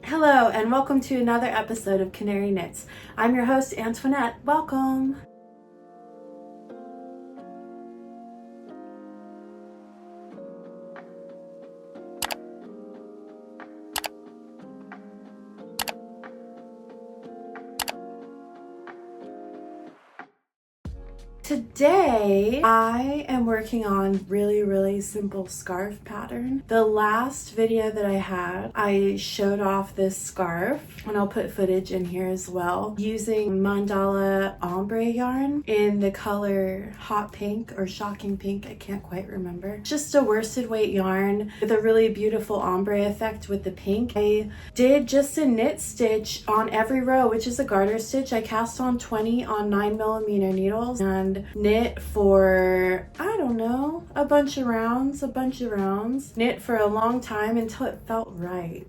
Hello and welcome to another episode of Canary Knits. I'm your host Antoinette. Welcome! Today, I am working on really simple scarf pattern. The last video that I had, I showed off this scarf, and I'll put footage in here as well, using mandala ombre yarn in the color hot pink or shocking pink, I can't quite remember. Just a worsted weight yarn with a really beautiful ombre effect with the pink. I did just a knit stitch on every row, which is a garter stitch. I cast on 20 on 9mm needles and knit for, I don't know, a bunch of rounds. Knit for a long time until it felt right.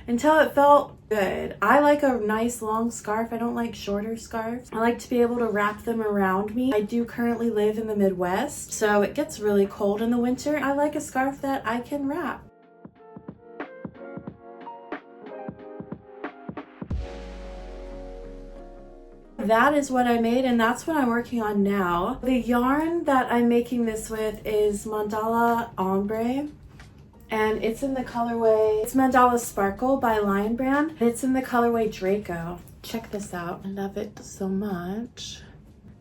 Until it felt good. I like a nice long scarf. I don't like shorter scarves. I like to be able to wrap them around me. I do currently live in the Midwest, so it gets really cold in the winter. I like a scarf that I can wrap. That is what I made, and that's what I'm working on now. The yarn that I'm making this with is Mandala Ombre, and it's in the colorway, it's Mandala Sparkle by Lion Brand. It's in the colorway Draco. Check this out. I love it so much.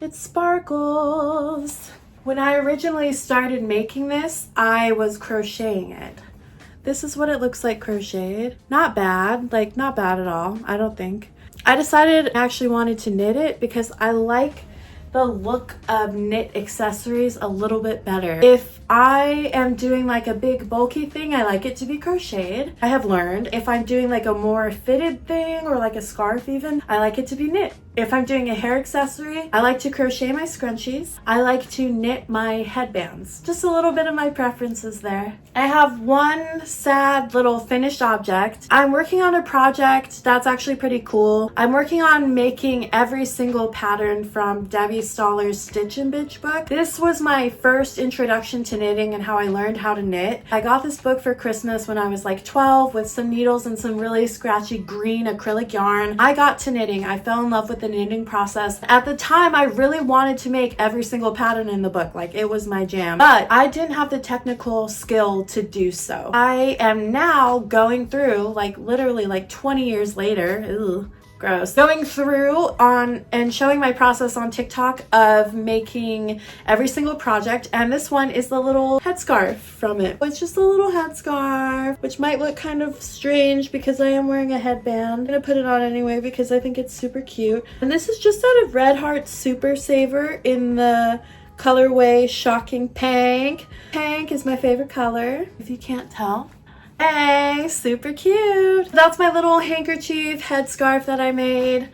It sparkles. When I originally started making this, I was crocheting it. This is what it looks like crocheted. Not bad, like not bad at all, I don't think. I decided I actually wanted to knit it because I like the look of knit accessories a little bit better. If I am doing like a big bulky thing, I like it to be crocheted. I have learned if I'm doing like a more fitted thing or like a scarf even, I like it to be knit. If I'm doing a hair accessory, I like to crochet my scrunchies. I like to knit my headbands. Just a little bit of my preferences there. I have one sad little finished object. I'm working on a project that's actually pretty cool. I'm working on making every single pattern from Debbie Stoller's Stitch and Bitch book. This was my first introduction to knitting and how I learned how to knit. I got this book for Christmas when I was like 12 with some needles and some really scratchy green acrylic yarn. I got to knitting. I fell in love with the knitting process. At the time, I really wanted to make every single pattern in the book. Like, it was my jam. But I didn't have the technical skill to do so. I am now going through, like literally like 20 years later, ugh, gross, going through on and showing my process on TikTok of making every single project, and this one is the little headscarf from it. It's just a little headscarf, which might look kind of strange because I am wearing a headband. I'm gonna put it on anyway because I think it's super cute. And this is just out of Red Heart Super Saver in the colorway Shocking Pink. Pink is my favorite color, if you can't tell. Hey, super cute. That's my little handkerchief headscarf that I made.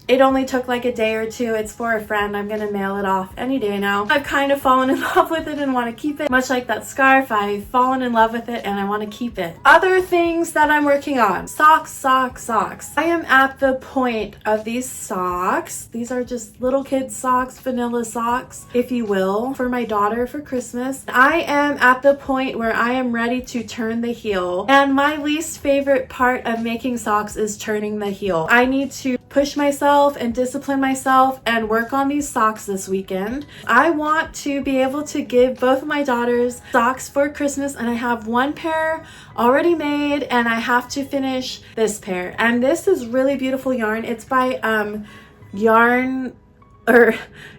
It only took like a day or two. It's for a friend. I'm gonna mail it off any day now. I've kind of fallen in love with it and want to keep it. Much like that scarf, I've fallen in love with it and I want to keep it. Other things that I'm working on. Socks. I am at the point of these socks. These are just little kid socks, vanilla socks, if you will, for my daughter for Christmas. I am at the point where I am ready to turn the heel. And my least favorite part of making socks is turning the heel. I need to push myself and discipline myself and work on these socks this weekend. I want to be able to give both of my daughters socks for Christmas, and I have one pair already made and I have to finish this pair. And this is really beautiful yarn. It's by Yarn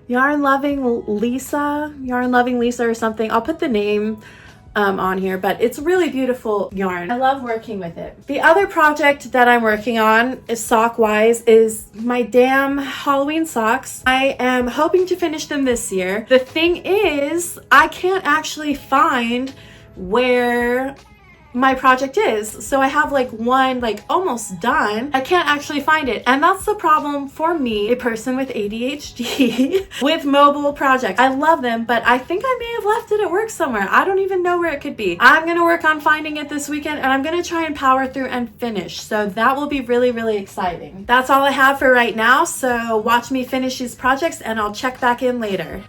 Loving Lisa or something. I'll put the name on here, but it's really beautiful yarn. I love working with it. The other project that I'm working on is sock wise is my damn Halloween socks. I am hoping to finish them this year. The thing is, I can't actually find where my project is. So I have like one like almost done. I can't actually find it. And that's the problem for me, a person with ADHD with mobile projects. I love them, but I think I may have left it at work somewhere. I don't even know where it could be. I'm gonna work on finding it this weekend and I'm gonna try and power through and finish. So that will be really exciting. That's all I have for right now. So watch me finish these projects and I'll check back in later.